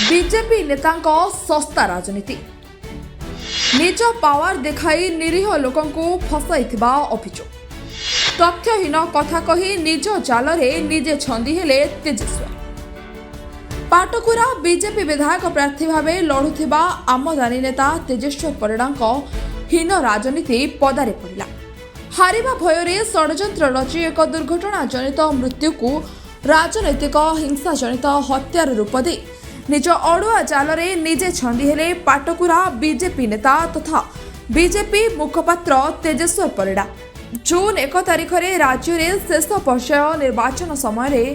BJP नेतांको सस्ता राजनीति निज पावर देखाई निरीह लोकंकु फसाइथिबा अभियोग तथ्यहीन कथा कही निज जालरे निजे छंदी हेले तेजस्वी पाटकुरा बीजेपी विधायक प्रार्थी भावे लढुथिबा आमदानी नेता तेजस्वी परिडांको हीन राजनीति पदारे पड़िला। हारिबा भୟରେ षड्यंत्र रचि एक दुर्घटना जनित मृत्यु को राजनैतिक हिंसा जनित हत्यार रूप दे निज अड़ुआ जालरे निजे छंदी हेले पाटकुरा बीजेपी नेता तथा बीजेपी मुखपात्र तेजस्वी परिडा। जून 1 तारिख में राज्य में शेष पर्याय निर्वाचन समय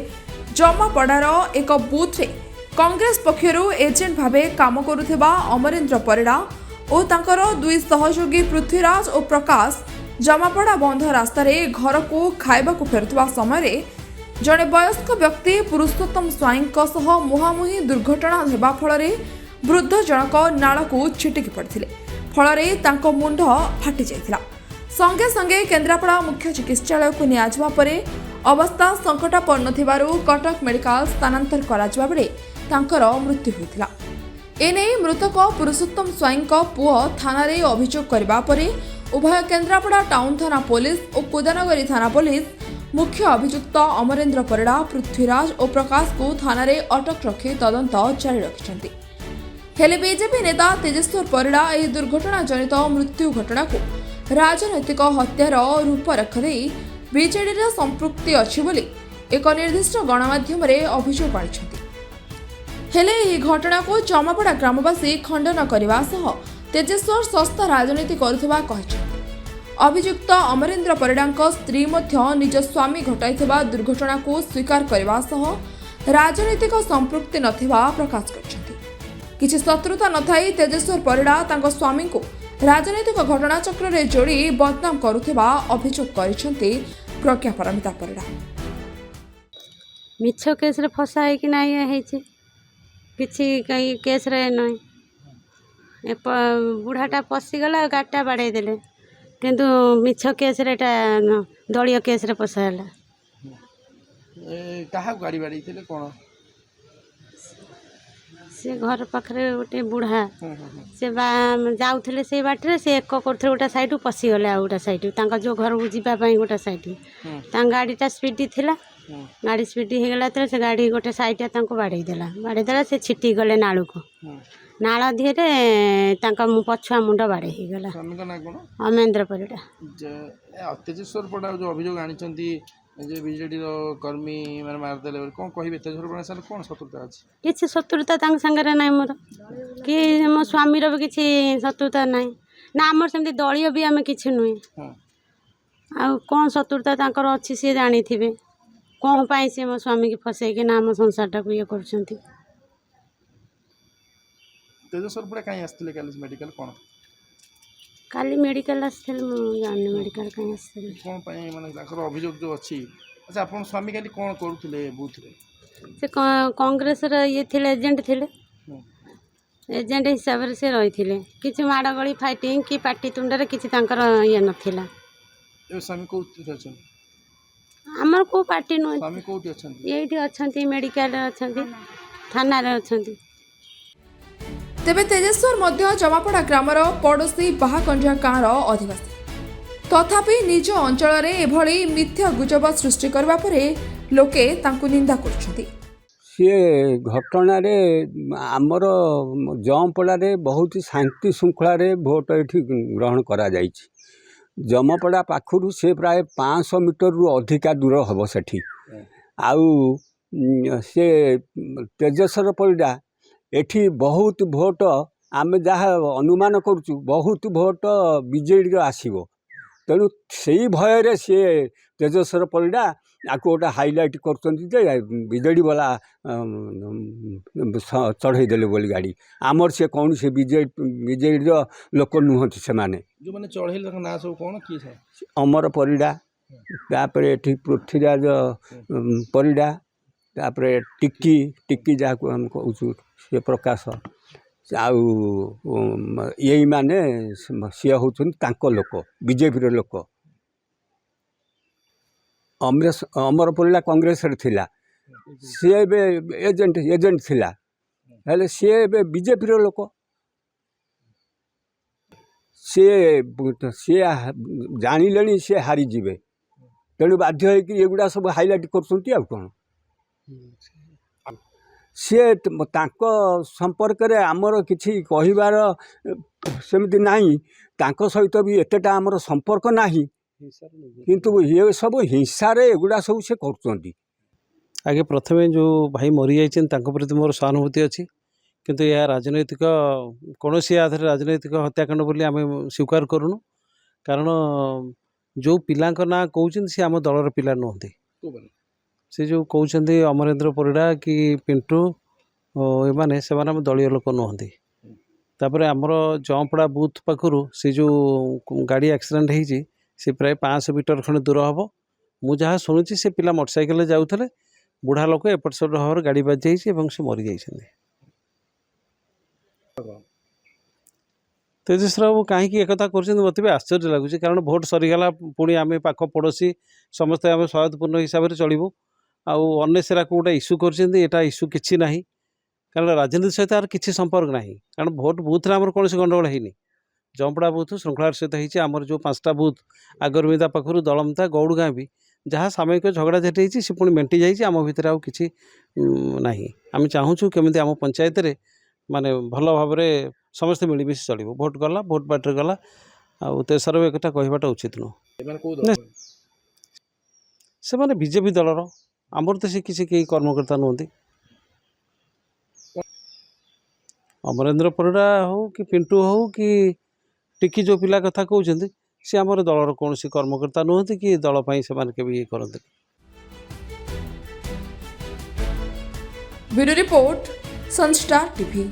जमापड़ार एक बूथ रे कांग्रेस पक्षरु एजेंट भावे काम करुथिबा अमरेंद्र परिडा और तांकर दुई सहयोगी पृथ्वीराज और प्रकाश जमापड़ा बंध रास्तार घर को खाइबा फेरुवा समय जड़े वयस्क व्यक्ति पुरुषोत्तम स्वाईं मुहांमुही दुर्घटना होगा फल वृद्ध जनक नाल को छिटिकी पड़ते फल मुंड फाटी जाइथिला। संगे संगे केन्द्रापड़ा मुख्य चिकित्सालय को नियाजिबा परे अवस्था संकटापन्न थिबारु कटक मेडिकल स्थानांतर कराजिबा बेले तांकर मृत्यु होइथिला। एने मृतक पुरुषोत्तम स्वाईं पुओ थाना रे अभियोग करबा परे उभय केन्द्रापड़ा टाउन थाना पुलिस और कोदानगरी थाना पुलिस मुख्य अभियुक्त अमरेंद्र परिडा पृथ्वीराज और प्रकाश को थाना रे अटक रखी तदंत जारी रखिछन्ति। हेले बीजेपी नेता तेजस्वी परिडा एही दुर्घटना जनित मृत्यु घटना को राजनैतिक हत्यार रूपरेख दे बीजेडी रे संपृक्ति अछि बोली एक निर्दिष्ट गणमाध्यम रे अभियोग आनिछन्ति। हेले एही घटना को जमापड़ा ग्रामवासी खंडन करबा सह तेजस्वी सस्ता राजनीति करुथिबा कहिछन्ति। अभियुक्त अमरेंद्र परिडांको स्त्री मध्य निज स्वामी घटाइथिबा दुर्घटना को स्वीकार करबा सह राजनीतिक संपृक्ति नथिबा प्रकाश करछन्ति। किछि शत्रुता नथाई तेजस्वी परिडा तांको स्वामी को राजनीतिक घटना चक्र रे जोड़ी बदनाम करुथिबा अभियोग करिछन्ति प्रज्ञा परमिता परिडा। मिछ केस रे फसाई कि नाही हेछि किछि कई केस रे नाही ए बुढ़ाटा पसिगला गाटा बाड़े देले किंतु मिछ केस रे दलीय केस रे पसाला कहा गाड़ी बाड़ी थे कौन से घर पाखरे गोटे बुढ़ा से जाऊले से बाटे से एक करते गोटे साइड पशिगले आ गोटे साइड जो घर को जावाई गोटे साइड गाड़ीटा स्पीड थिला गाड़ी स्पीड होगला से गाड़ी गोटे साइड बाड़ेदेला से छिटी गले नाल को नाल धीरे पछुआ मुंड बाड़े होगला अमेंद्र परिडा। तेजेश्वर परिडा जो अभियोग आनी बीजेडी कर्मी मैंने मारदेले कौन कहे तेजेश्वर परिडा साल कौन शत्रुता अच्छी किसी शत्रुता सागर ना मोर कि मो स्वामी भी किसी शत्रुता ना ना आमर सेमती दलीय भी आम कि नुहे आ कौन शत्रुता अच्छी सी जानी थे कौन पाई सी मो स्वामी की फसैक ना आम संसार टाक ये कर तेजेश्वर परिडा कहीं आसते काली मेडिकल कौन काली मेडिकल आसते जानी मेडिकल कहीं आसते कौन पाई माने अभियोग जो अच्छी। अच्छा आप स्वामी काली कौन करुले बूथ रे से कांग्रेस ये थे एजेंट थे एजेंट हिसाब से रही थे किसी माड़गड़ी फाइटिंग कि पार्टी तुंडे किसी ये नाला स्वामी कौन अच्छा आमर को पार्टी नुह स्वामी कौटी अच्छा ये अच्छा मेडिकल अच्छा थाना अच्छा। तेबे तेजेश्वर मध्य जमापड़ा ग्रामर पड़ोशी बाहाकंडिया गाँवर अधिवासी तथापि निज अंचल एभली मिथ्या गुजब सृष्टि करबा परे लोके तांकु निंदा करछन्ति। सी घटन आमर जमपड़ा बहुत शांति श्रृंखला भोट ये ग्रहण करा जाइछि। जमपड़ा पाखु से प्राय 500 मीटर रु अधिका दूर हम सेठी आउ से तेजेश्वर परिडा एठी बहुत भोट आम जहाँ अनुमान करुचु बहुत भोट बीजेडी आसो तेणु से भय सी तेजेश्वर परिडा आपको गोटे हाइलाइट कर बीजेडी वाला चढ़ईदे बोली गाड़ी आमर से कौन से बीजेडी लोक नुहति से माने जो माने चढ़ेल ना सब कौन किए अमर परिडा तापर एठी पृथ्वीराज परिडा तापर टिक्की टिक्की जहाँ को हम कहूँ से प्रकाश आउ यही माने सी हूँ लोक बीजेपी लोक अमर परिडा कांग्रेस थिला सी एजेंट थिला हेले सी बीजेपी लोक सी सी जानिले सी हारीजे तेणु बाध्य होगुड़ा सब हाइलाइट कर कौन सी संपर्क में आमर किसी कहबार सेमती नहीं सहित भी एतेटा आमर संपर्क नहीं किंतु ये सब हिंसार एगुड़ा सब से कर आगे प्रथमे जो भाई मरी जाइए प्रति मोर सहानुभूति अच्छी किंतु यह राजनैतिक कौन सी आधार राजनैतिक हत्याकांड बोली आम स्वीकार करूँ कारण जो पिला ना कहते सी आम दलर पिला नुहति से जो कहते अमरेंद्र परिड़ा कि पिंटू एमाने से दलीय लोक नुहति तापर आमर जमपड़ा बुथ पाखु से जो गाड़ी एक्सीडेंट होती सी प्राय 500 मीटर खंड दूर हम मुझे शुणुची से पिला मोटरसाइकेल जाऊे बुढ़ा लोक एपट सेपट भाव गाड़ी बाजी जाइए से मरी जाइए तेजस्वी बाबू कहीं एक मत भी आश्चर्य लगुच कारण भोट सरीगला पुणी आम पाख पड़ोशी समस्ते आम सौहार्दपूर्ण हिसाब से चलू आनेसरा को गोटे इश्यू कर इश्यू किसी ना कारण राजनीति सहित आर किसी संपर्क ना कारण भोट बुथ आम कौन गंडगोल है जमपड़ा बुथ श्रृंखलार सहित होती आमर जो 5टा बुथ आगरमिदा पाखु दलमता गौड़ गाँ भी जहाँ सामयिक झगड़ा झाटी होती सी पुणी मेंटी जाइए आम भितर आउ कि ना आम चाहूँ केमी आम पंचायत रे माने भल भाव में समस्ते मिलमिशि चलो भोट गला भोट बाटर गला आउ तेसर एक कहवाटा उचित नुह से माने बीजेपी दलर आमर तो से किसी कई कर्मकर्ता नुहति अमरेंद्र परिड़ा हो कि पिंटू हो कि टिकी जो पिला कथा कहते सी आमर दलर कौन सी कर्मकर्ता नुहति कि दल से केवि करते। Bureau report Sunstar TV.